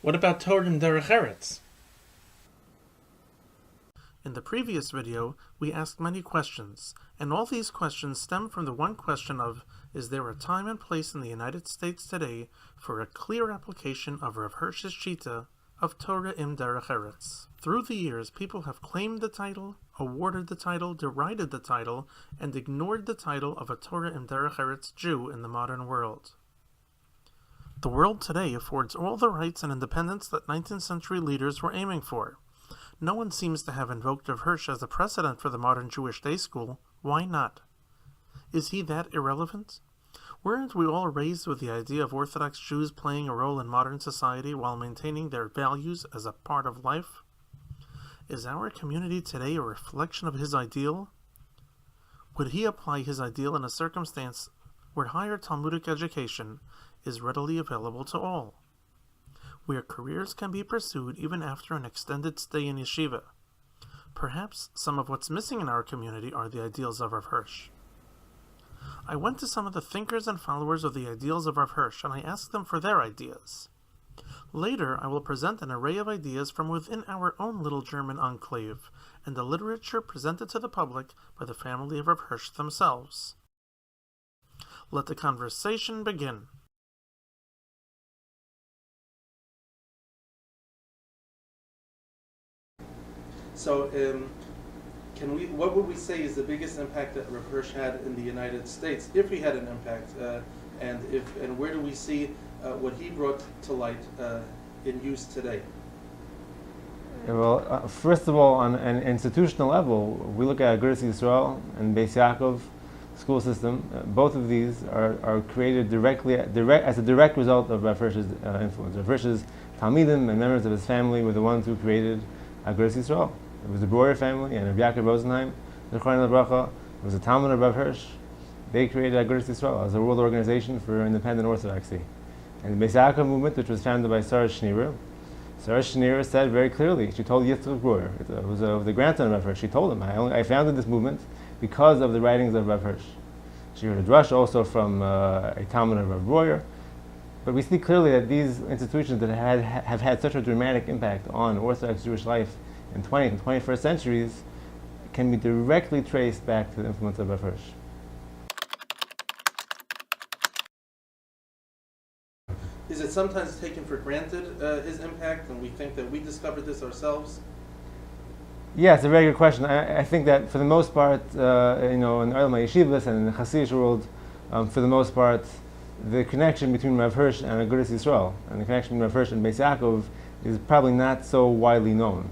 What about Torah and Derech Eretz? In the previous video, we asked many questions, and all these questions stem from the one question of, is there a time and place in the United States today for a clear application of Rav Hirsch's Shita of Torah im Derech Eretz? Through the years, people have claimed the title, awarded the title, derided the title, and ignored the title of a Torah im Derech Eretz Jew in the modern world. The world today affords all the rights and independence that 19th century leaders were aiming for. No one seems to have invoked Rav Hirsch as a precedent for the modern Jewish day school. Why not? Is he that irrelevant? Weren't we all raised with the idea of Orthodox Jews playing a role in modern society while maintaining their values as a part of life? Is our community today a reflection of his ideal? Would he apply his ideal in a circumstance where higher Talmudic education is readily available to all, where careers can be pursued even after an extended stay in yeshiva? Perhaps some of what's missing in our community are the ideals of Rav Hirsch. I went to some of the thinkers and followers of the ideals of Rav Hirsch, and I asked them for their ideas. Later, I will present an array of ideas from within our own little German enclave, and the literature presented to the public by the family of Rav Hirsch themselves. Let the conversation begin. So, what would we say is the biggest impact that Rav Hirsch had in the United States, if he had an impact, and where do we see what he brought to light in use today? Well, first of all, on an institutional level, we look at Agudas Yisrael and Beis Yaakov school system. Both of these are created as a direct result of Rav Hirsch's influence. Rav Hirsch's Talmidim and members of his family were the ones who created Agudas Yisrael. It was the Breuer family and Rav Yaakov Rosenheim, Zichron Lebracha. It was a Talmud of Rav Hirsch. They created Agudas Yisrael as a world organization for independent orthodoxy. And the Beis Yaakov movement, which was founded by Sarah Schneer said very clearly, she told Yitzchok Breuer, it was the grandson of Rav Hirsch, she told him, I founded this movement because of the writings of Rav Hirsch. She heard a drush also from a Talmud of Rav Breuer. But we see clearly that these institutions that have had such a dramatic impact on Orthodox Jewish life in 20th and 21st centuries can be directly traced back to the influence of Rav Hirsch. Is it sometimes taken for granted, his impact, and we think that we discovered this ourselves? Yeah, it's a very good question. I think that for the most part, in Olam HaYeshivas and in the Hasidic world, for the most part, the connection between Rav Hirsch and Agudas Yisrael, and the connection between Rav Hirsch and Beis Yaakov, is probably not so widely known.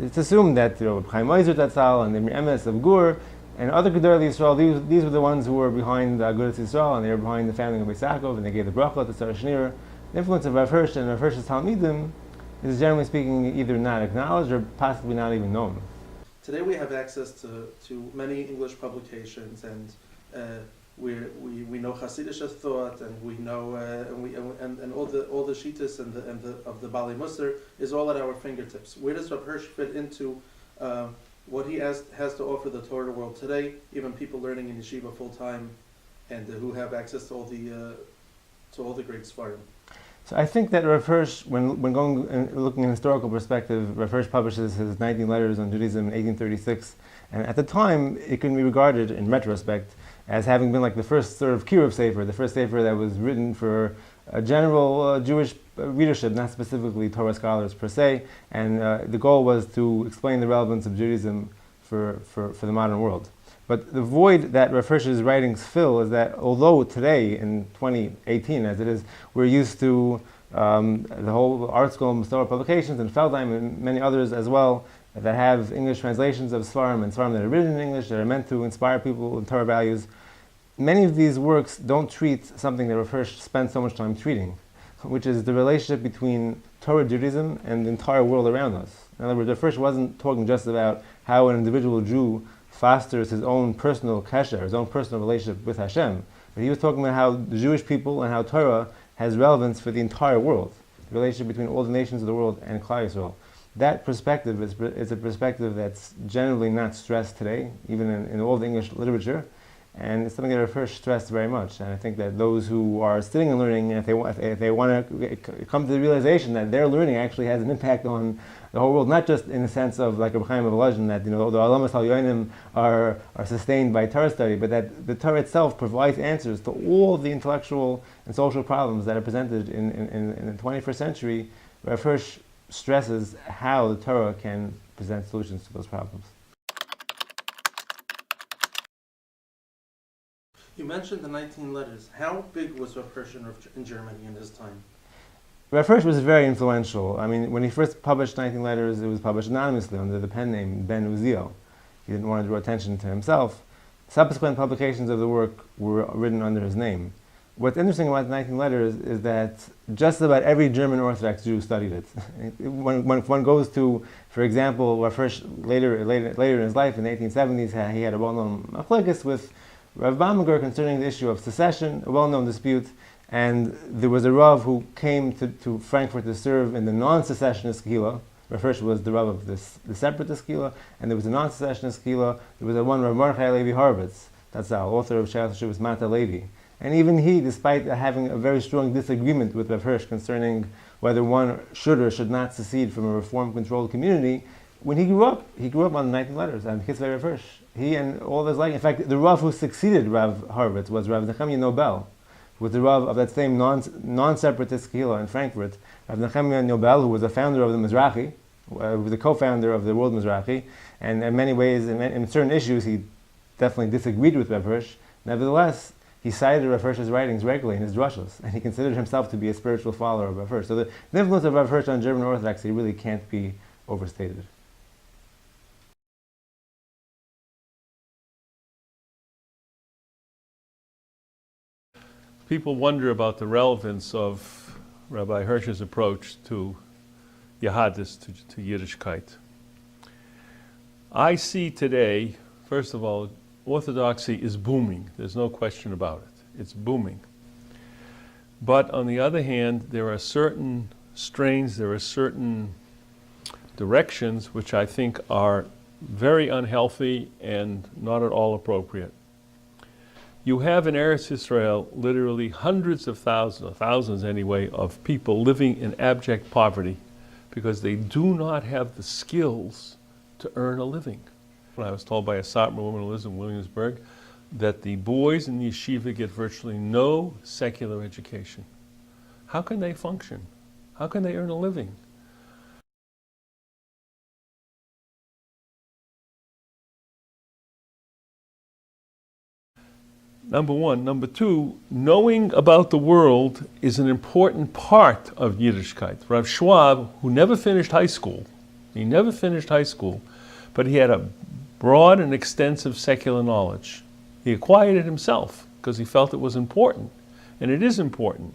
It's assumed that Chaim Ozer Tatzal and the Emes of Gur and other Gedolei Yisrael, these were the ones who were behind Agudas Yisrael, and they were behind the founding of Beis Yaakov, and they gave the bracha to Sarah Schneer. The influence of Rav Hirsch and Rav Hirsch's Talmidim is generally speaking either not acknowledged or possibly not even known. Today we have access to many English publications, and we know Hasidic thought, and we know and all the shittas and of the Bali Musar is all at our fingertips. Where does Rav Hirsch fit into what he has to offer the Torah world today? Even people learning in yeshiva full time, and who have access to all the great svarim. So I think that Rav Hirsch, when going and looking in historical perspective, Rav Hirsch publishes his 19 letters on Judaism in 1836, and at the time it can be regarded, in retrospect, as having been like the first sort of kiruv sefer, the first sefer that was written for a general Jewish readership, not specifically Torah scholars per se, and the goal was to explain the relevance of Judaism for the modern world. But the void that Rav Hirsch's writings fill is that although today, in 2018 as it is, we're used to the whole art school and Torah publications and Feldheim and many others as well that have English translations of Svarim and Svarim that are written in English that are meant to inspire people in Torah values, many of these works don't treat something that Rav Hirsch spent so much time treating, which is the relationship between Torah Judaism and the entire world around us. In other words, Rav Hirsch wasn't talking just about how an individual Jew fosters his own personal kasher, his own personal relationship with Hashem, but he was talking about how the Jewish people and how Torah has relevance for the entire world, the relationship between all the nations of the world and Klal Yisrael. That perspective is a perspective that's generally not stressed today, even in all the English literature, and it's something that Rav Hirsch stressed very much. And I think that those who are sitting and learning, if they want to come to the realization that their learning actually has an impact on the whole world, not just in the sense of like Reb Chaim of Volozhin, that the Alamas Halyonim are sustained by Torah study, but that the Torah itself provides answers to all the intellectual and social problems that are presented in the 21st century. Rav Hirsch stresses how the Torah can present solutions to those problems. You mentioned the 19 letters. How big was Rav Hirsch in Germany in his time? Rav Hirsch was very influential. I mean, when he first published 19 letters, it was published anonymously under the pen name Ben Uziel. He didn't want to draw attention to himself. Subsequent publications of the work were written under his name. What's interesting about the 19 letters is that just about every German Orthodox Jew studied it. When one goes to, for example, Rav Hirsch later in his life, in the 1870s, he had a well-known machlokes with Rav Baminger concerning the issue of secession, a well-known dispute, and there was a Rav who came to Frankfurt to serve in the non-secessionist Kehillah. Rav Hirsch was the Rav of the separatist Kehillah, and there was a non-secessionist Kehillah. There was a one Rav Mordechai Levi Horowitz, that's our author of Shas Shuvas Mata Levi. And even he, despite having a very strong disagreement with Rav Hirsch concerning whether one should or should not secede from a reform-controlled community, when he grew up on the 19 letters, and Kitzvei Rav Hirsch. He and all his like, in fact, the Rav who succeeded Rav Horowitz was Rav Nechemia Nobel, who was the Rav of that same non-separatist Kehillah in Frankfurt. Rav Nechemia Nobel, who was a founder of the Mizrahi, who was a co-founder of the World Mizrahi, and in many ways, in certain issues, he definitely disagreed with Rav Hirsch. Nevertheless, he cited Rav Hirsch's writings regularly in his drushes, and he considered himself to be a spiritual follower of Rav Hirsch. So the influence of Rav Hirsch on German Orthodoxy really can't be overstated. People wonder about the relevance of Rabbi Hirsch's approach to Yehadis, to Yiddishkeit. I see today, first of all, Orthodoxy is booming. There's no question about it. It's booming. But on the other hand, there are certain strains, there are certain directions which I think are very unhealthy and not at all appropriate. You have in Eretz Yisrael literally hundreds of thousands, or thousands anyway, of people living in abject poverty because they do not have the skills to earn a living. I was told by a Satmar woman who lives in Williamsburg that the boys in the yeshiva get virtually no secular education. How can they function? How can they earn a living? Number one. Number two, knowing about the world is an important part of Yiddishkeit. Rav Schwab, who never finished high school, but he had a broad and extensive secular knowledge. He acquired it himself because he felt it was important, and it is important.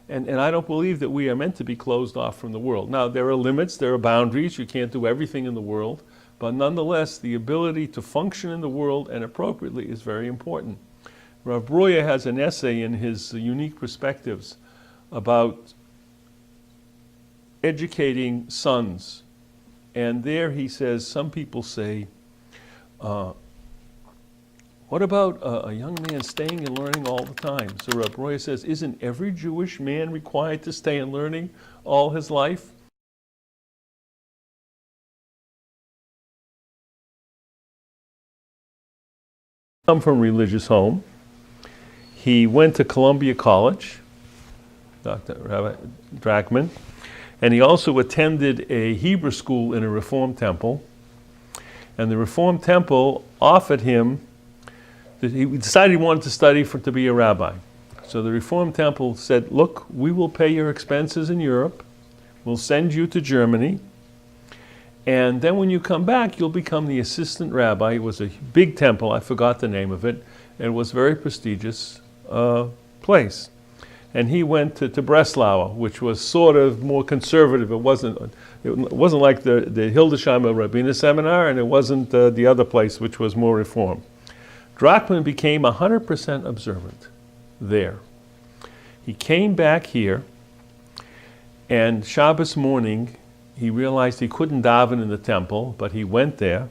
And I don't believe that we are meant to be closed off from the world. Now, there are limits, there are boundaries, you can't do everything in the world, but nonetheless, the ability to function in the world and appropriately is very important. Rav Breuer has an essay in his Unique Perspectives about educating sons. And there he says, some people say, what about a young man staying and learning all the time? So Rav Breuer says, isn't every Jewish man required to stay and learning all his life? Come from a religious home. He went to Columbia College, Dr. Rabbi Drachman, and he also attended a Hebrew school in a Reform temple. And the Reform temple offered him, he decided he wanted to study to be a rabbi. So the Reform temple said, look, we will pay your expenses in Europe, we'll send you to Germany, And then when you come back, you'll become the assistant rabbi. It was a big temple. I forgot the name of it. It was a very prestigious place. And he went to Breslau, which was sort of more conservative. It wasn't like the Hildesheimer Rabbiner Seminar, and it wasn't the other place, which was more reform. Drachman became 100% observant there. He came back here, and Shabbos morning, he realized he couldn't daven in the temple, but he went there,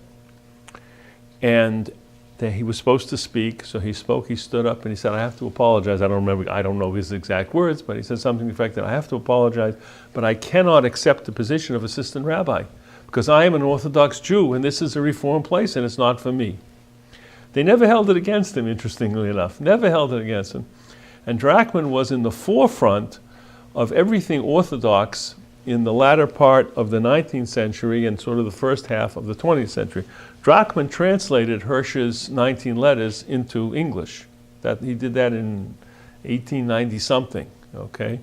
and he was supposed to speak, so he spoke. He stood up and he said, "I have to apologize." I don't know his exact words, but he said something to the effect that I have to apologize, but I cannot accept the position of assistant rabbi because I am an Orthodox Jew and this is a Reform place and it's not for me. They never held it against him, interestingly enough, never held it against him. And Drachman was in the forefront of everything Orthodox in the latter part of the 19th century and sort of the first half of the 20th century. Drachman translated Hirsch's 19 letters into English. He did that in 1890-something, okay?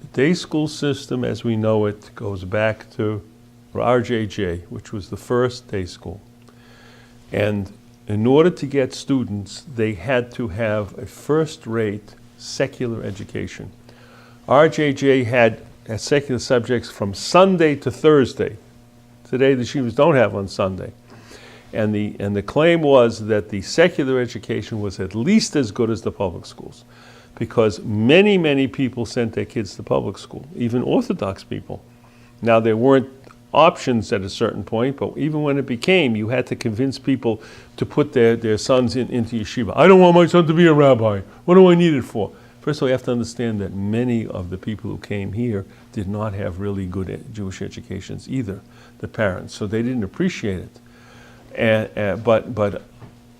The day school system as we know it goes back to RJJ, which was the first day school. And in order to get students, they had to have a first-rate secular education. RJJ had secular subjects from Sunday to Thursday. Today the yeshivas don't have on Sunday. And the claim was that the secular education was at least as good as the public schools, because many people sent their kids to public school, even Orthodox people. Now there weren't options at a certain point, but even when it became, you had to convince people to put their sons into yeshiva. I don't want my son to be a rabbi. What do I need it for? First of all, you have to understand that many of the people who came here did not have really good Jewish educations either, the parents, so they didn't appreciate it. But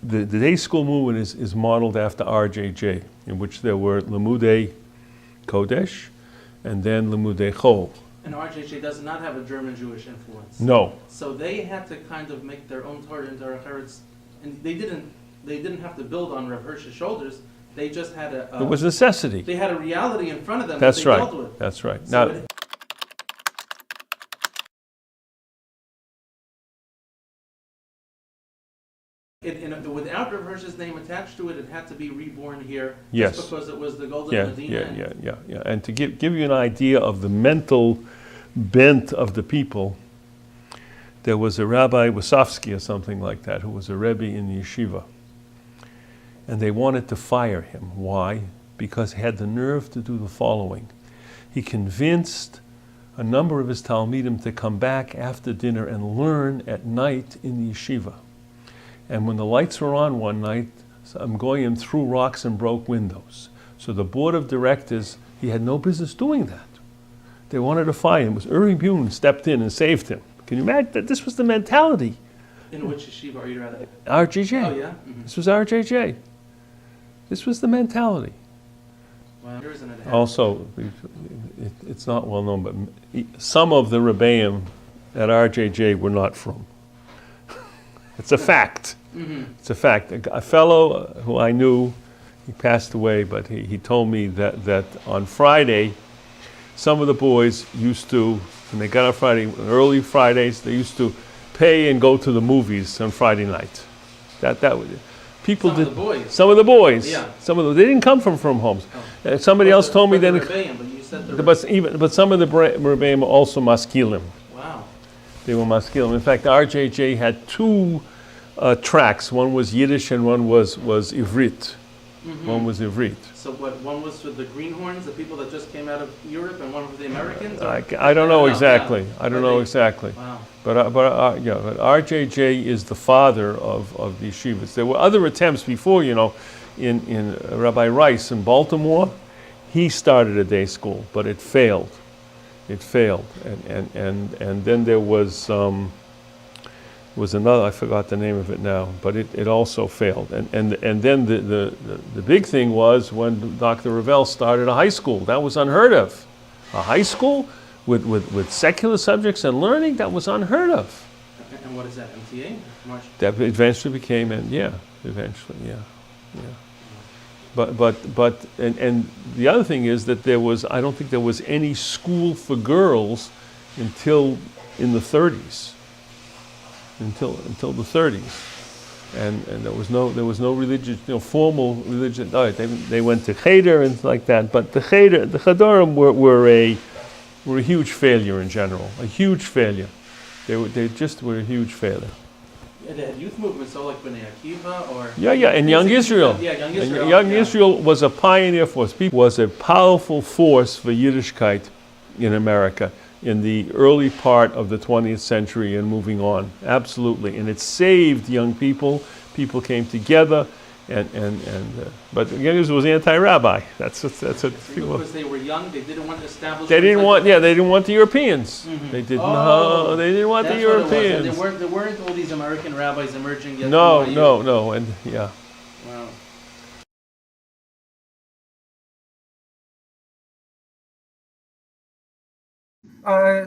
the day school movement is modeled after RJJ, in which there were Limudei Kodesh and then Limudei Chol. And RJJ does not have a German Jewish influence. No. So they had to kind of make their own Torah and Rav Hirsch, and they didn't have to build on Rav Hirsch's shoulders. They just had it was necessity. They had a reality in front of them. That's that they right. dealt with. That's right. So Now, without Rav Hirsch's name attached to it, it had to be reborn here. Yes. Just because it was the Golden Medina. Yeah. And to give you an idea of the mental bent of the people, there was a Rabbi Wasowski or something like that, who was a Rebbe in the yeshiva. And they wanted to fire him. Why? Because he had the nerve to do the following. He convinced a number of his Talmidim to come back after dinner and learn at night in the yeshiva. And when the lights were on one night, some goyim threw rocks and broke windows. So the board of directors, he had no business doing that. They wanted to fire him. It was Uri Bun stepped in and saved him. Can you imagine that? This was the mentality. In which yeshiva are you rather? RJJ. Oh, yeah? Mm-hmm. This was RJJ. This was the mentality. Well, yours and a Also, it's not well known, but some of the Rebbeim at RJJ were not from. It's a fact. Mm-hmm. It's a fact. A fellow who I knew, he passed away, but he told me that on Friday, some of the boys used to, when they got on Friday, early Fridays, they used to pay and go to the movies on Friday night. That people did. Some of the boys. Yeah. They didn't come from homes. Oh. Somebody else told me the then. Rebbeim, but you said the But some of the Rebbeim were also maskilim. Wow. They were maskilim. In fact, RJJ had two tracks. One was Yiddish and one was Ivrit. Mm-hmm. One was Ivrit. So what? One was with the greenhorns, the people that just came out of Europe, and one was the Americans. I don't know exactly. Yeah. I don't know exactly. Wow. But RJJ is the father of the yeshivas. There were other attempts before, in Rabbi Rice in Baltimore. He started a day school, but it failed. It failed, and then there was another. I forgot the name of it now, but it also failed. And then the big thing was when Dr. Ravel started a high school. That was unheard of. A high school with secular subjects and learning, that was unheard of. And what is that, MTA? That eventually became, yeah. But the other thing is that I don't think there was any school for girls until in the 30s. until the 30s. And there was no religious, formal religion. No, they went to cheder and like that. But the chadorim were a huge failure in general. A huge failure. They just were a huge failure. Yeah, they had youth movements, so like Bnei Akiva or And Young Israel. Young Israel. Young Israel was a pioneer force. Was a powerful force for Yiddishkeit in America in the early part of the 20th century and moving on. Absolutely. And it saved young people. People came together, but Young Israel was anti-rabbi. That's what because they were young, they didn't want to establish. They didn't want the Europeans. Mm-hmm. They didn't want the Europeans. There weren't all these American rabbis emerging yet. No, and yeah. Wow.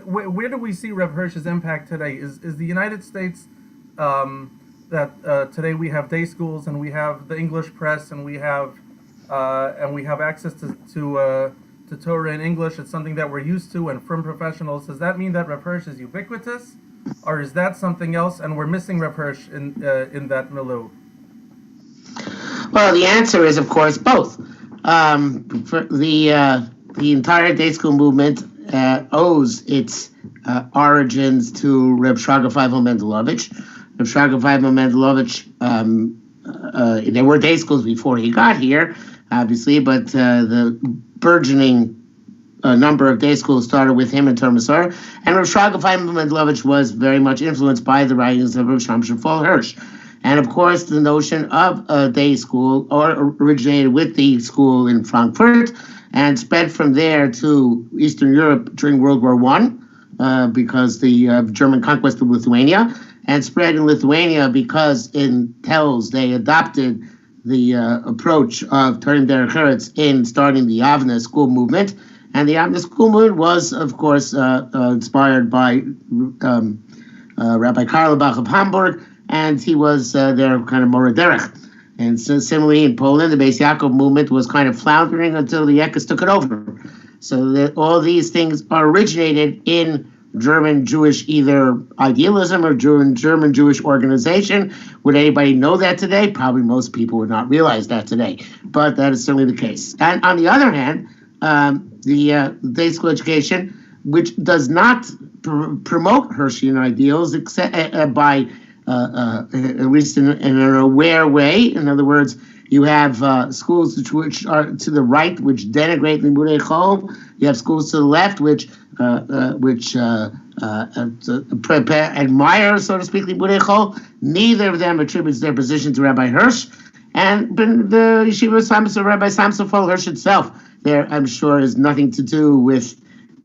Where do we see Rav Hirsch's impact today? Is the United States that today we have day schools and we have the English press and we have access to Torah in English? It's something that we're used to and from professionals. Does that mean that Rav Hirsch is ubiquitous, or is that something else and we're missing Rav Hirsch in that milieu? Well, the answer is, of course, both. For the entire day school movement owes its origins to Reb Shraga Feivel Mendelovich. Reb Shraga Feivel Mendelovich, there were day schools before he got here, obviously, but the burgeoning number of day schools started with him in Touro College. And Reb Shraga Feivel Mendelovich was very much influenced by the writings of Rav Hirsch. And of course, the notion of a day school originated with the school in Frankfurt and spread from there to Eastern Europe during World War I, because the German conquest of Lithuania, and spread in Lithuania because in Telz they adopted the approach of Turim Derech Eretz in starting the Avna school movement. And the Avna school movement was, of course, inspired by Rabbi Karlebach of Hamburg, and he was their kind of Mora Derech. And so similarly in Poland, the Beis Yaakov movement was kind of floundering until the Ekkas took it over. So that all these things are originated in German Jewish either idealism or German Jewish organization. Would anybody know that today? Probably most people would not realize that today, but that is certainly the case. And on the other hand, the day school education, which does not promote Hirschian ideals except by at least in an aware way. In other words, you have schools which are to the right, which denigrate Limudei Chol. You have schools to the left, which admire, so to speak, Limudei Chol. Neither of them attributes their position to Rabbi Hirsch. And the Yeshiva of Rabbi Samson Fol Hirsch itself, there, I'm sure, has nothing to do with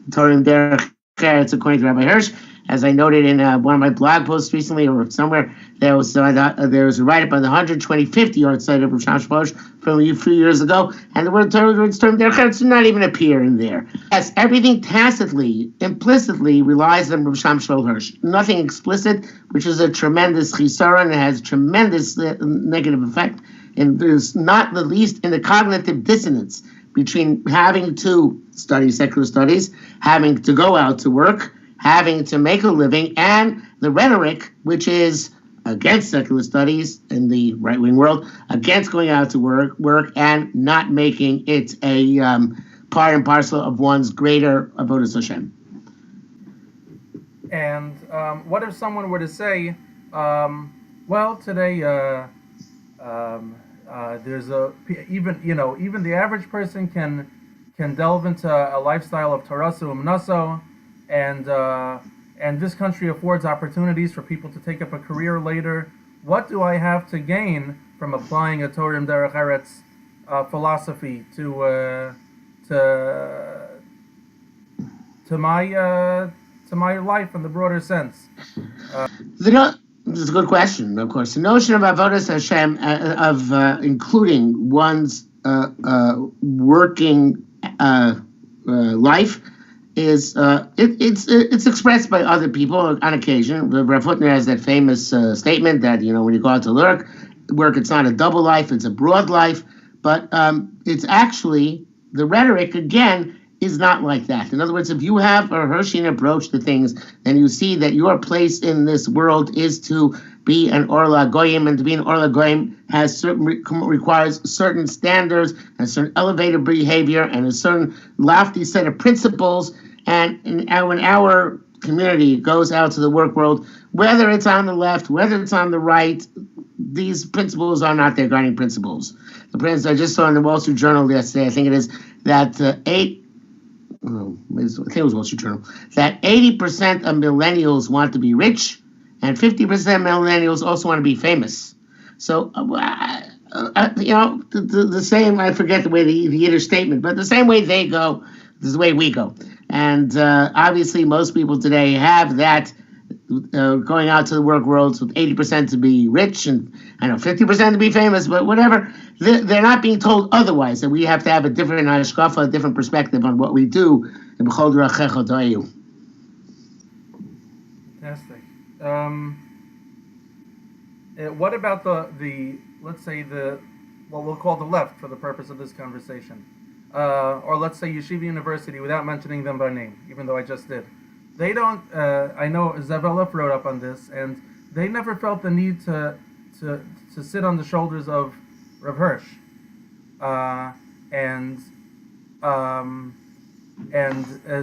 Turim Derech Eretz, according to Rabbi Hirsch. As I noted in one of my blog posts recently, or somewhere, there was a write-up on the 125th yard site of Rav Hirsch from a few years ago, and the word Turim Derech Eretz did not even appear in there. Yes, everything tacitly, implicitly relies on Rav Hirsch. Nothing explicit, which is a tremendous chisaron and has tremendous negative effect, and there's not the least in the cognitive dissonance between having to study secular studies, having to go out to work, having to make a living, and the rhetoric, which is against secular studies in the right-wing world, against going out to work and not making it a part and parcel of one's greater avodas Hashem. And what if someone were to say, well, today there's even the average person can delve into a lifestyle of Tarasu Umnaso, and this country affords opportunities for people to take up a career later. What do I have to gain from applying a Turim Derech Eretz philosophy to my life in the broader sense? This is a good question, of course. The notion of avodas Hashem, of including one's working life, is it's expressed by other people on occasion. Rav Hutner has that famous statement that when you go out to work, it's not a double life, it's a broad life. But it's actually the rhetoric again is not like that. In other words, if you have a Hirschian approach to things, then you see that your place in this world is to be an Orla Goyim, and to be an Orla Goyim requires certain standards and certain elevated behavior and a certain lofty set of principles. And when our community goes out to the work world, whether it's on the left, whether it's on the right, these principles are not their guiding principles. The principles I just saw in the Wall Street Journal yesterday, I think it is, that I think it was Wall Street Journal, that 80% of millennials want to be rich, and 50% of millennials also want to be famous. So, the same, I forget the way the Yiddish statement, but the same way they go, this is the way we go. And obviously, most people today have that going out to the work world with 80% to be rich and 50% to be famous, but whatever. They're not being told otherwise, that we have to have a different hashkafa, a different perspective on what we do. Fantastic. What about the let's say what we'll call the left for the purpose of this conversation, or let's say Yeshiva University, without mentioning them by name, even though I just did. They don't. I know Zevelov wrote up on this, and they never felt the need to sit on the shoulders of Rav Hirsch,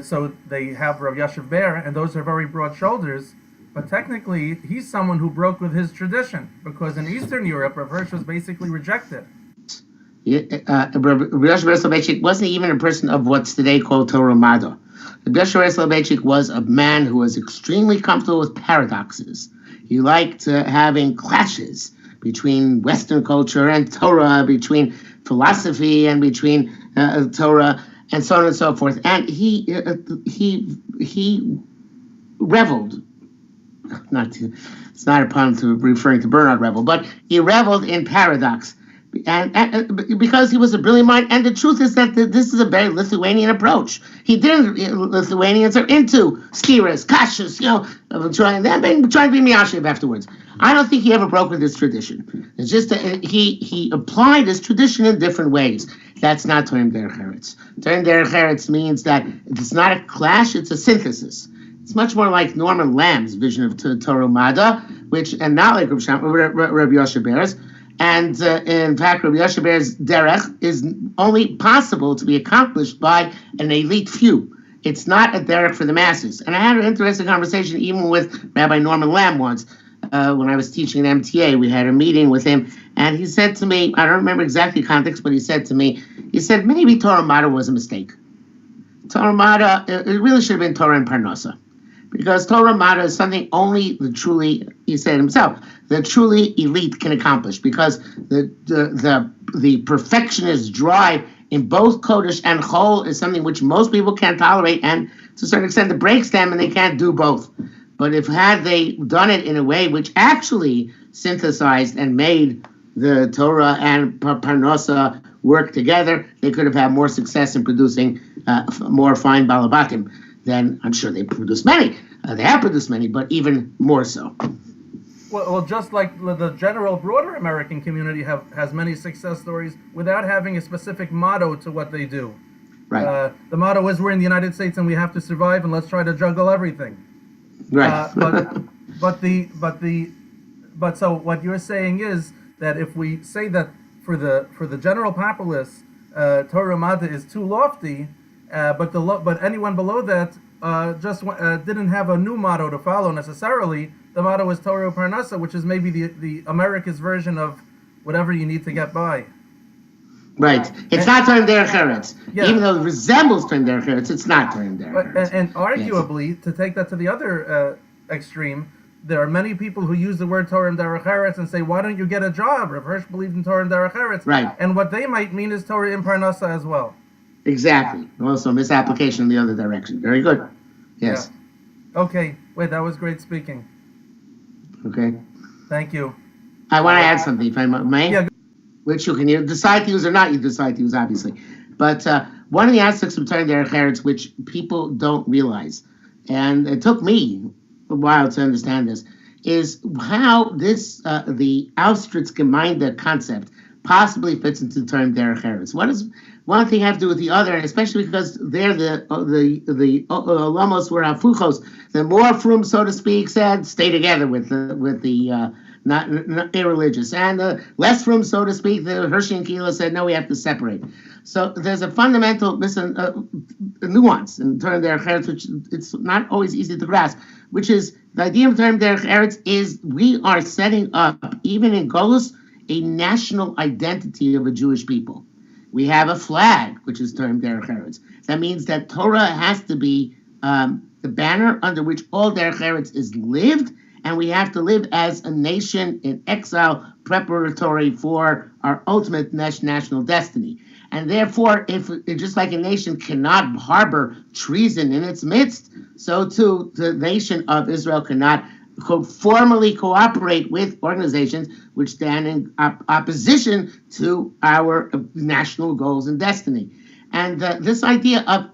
so they have Rav Yashiv Ber, and those are very broad shoulders. But technically, he's someone who broke with his tradition, because in Eastern Europe, Rav Hirsch was basically rejected. Rav Yashiv Ber Soloveitchik wasn't even a person of what's today called Touro Mada. Rav Yashiv Ber Soloveitchik was a man who was extremely comfortable with paradoxes. He liked having clashes between Western culture and Torah, between philosophy and between Torah, and so on and so forth. And he reveled. It's not a pun to referring to Bernard Revel, but he reveled in paradox, and because he was a brilliant mind. And the truth is that this is a very Lithuanian approach. Lithuanians are into stiras, kashas, trying to be miyashiv afterwards. I don't think he ever broke with his tradition. It's just that he applied his tradition in different ways. That's not Torim Derech Eretz. Torim Derech Eretz means that it's not a clash; it's a synthesis. It's much more like Norman Lamb's vision of Touro Mada, and not like Rabbi Yashiv Ber's. And in fact, Rabbi Yashiv Ber's derech is only possible to be accomplished by an elite few. It's not a derech for the masses. And I had an interesting conversation even with Rabbi Norman Lamb once. When I was teaching at MTA, we had a meeting with him, and he said to me, I don't remember exactly the context, but he said maybe Touro Mada was a mistake. Touro Mada, it really should have been Torah and Parnasa. Because Touro Mada is something only he said himself, the truly elite can accomplish. Because the perfectionist drive in both Kodesh and Chol is something which most people can't tolerate, and to a certain extent it breaks them, and they can't do both. But had they done it in a way which actually synthesized and made the Torah and Parnasa work together, they could have had more success in producing more fine balabatim. Then I'm sure they produce many. They have produced many, but even more so. Well, just like the general broader American community has many success stories without having a specific motto to what they do. Right. The motto is we're in the United States and we have to survive, and let's try to juggle everything. Right. But so what you're saying is that if we say that for the general populace, Touro Mada is too lofty. But anyone below that didn't have a new motto to follow necessarily. The motto is Torah Parnasa, which is maybe the America's version of whatever you need to get by. Right. It's not Torim Derech Eretz. Yeah. Even though it resembles Torim Derech Eretz, it's not Torim Derech Eretz. And arguably, to take that to the other extreme, there are many people who use the word Torim Derech Eretz and say, why don't you get a job? Rav Hirsch believed in Torim Derech Eretz. Right. And what they might mean is Torah in Parnasa as well. Exactly. Also, misapplication in the other direction. Very good. Yes. Yeah. Okay. Wait, that was great speaking. Okay. Thank you. I want to add something, if I may. Yeah. Which you can decide to use or not you decide to use, obviously. But one of the aspects of Torim Derech Eretz, which people don't realize, and it took me a while to understand this, is how the Auschwitz-Gemeinde concept possibly fits into the term derech eretz. What does one thing have to do with the other, and especially because they're the olamos were hafuchos. The more frum, so to speak, said stay together with the not irreligious, and the less frum, so to speak, the Hirschian Kila said no, we have to separate. So there's a fundamental nuance in the term derech eretz, which it's not always easy to grasp, which is the idea of the term derech eretz is we are setting up, even in Golus, a national identity of a Jewish people. We have a flag, which is termed derech eretz. That means that Torah has to be the banner under which all derech eretz is lived, and we have to live as a nation in exile preparatory for our ultimate national destiny. And therefore, if just like a nation cannot harbor treason in its midst, so too the nation of Israel cannot formally cooperate with organizations which stand in opposition to our national goals and destiny. And this idea of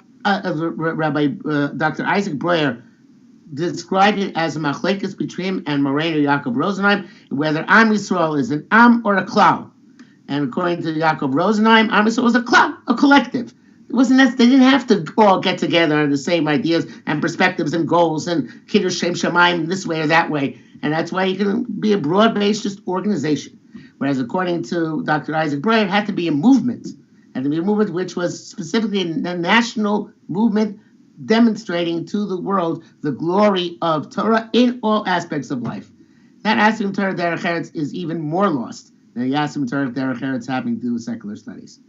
Rabbi Dr. Isaac Breuer described it as a machlekes between him and Moreno Yaakov Rosenheim, whether Am Yisrael is an Am or a Klal. And according to Yaakov Rosenheim, Am Yisrael was a Klal, a collective. It wasn't that they didn't have to all get together on the same ideas and perspectives and goals and kiddush shem shamayim this way or that way. And that's why you can be a broad-based just organization. Whereas according to Dr. Isaac Breuer, it had to be a movement. It had to be a movement which was specifically a national movement demonstrating to the world the glory of Torah in all aspects of life. That aspect of Torah derech eretz is even more lost than the aspect of Torah derech eretz having to do with secular studies.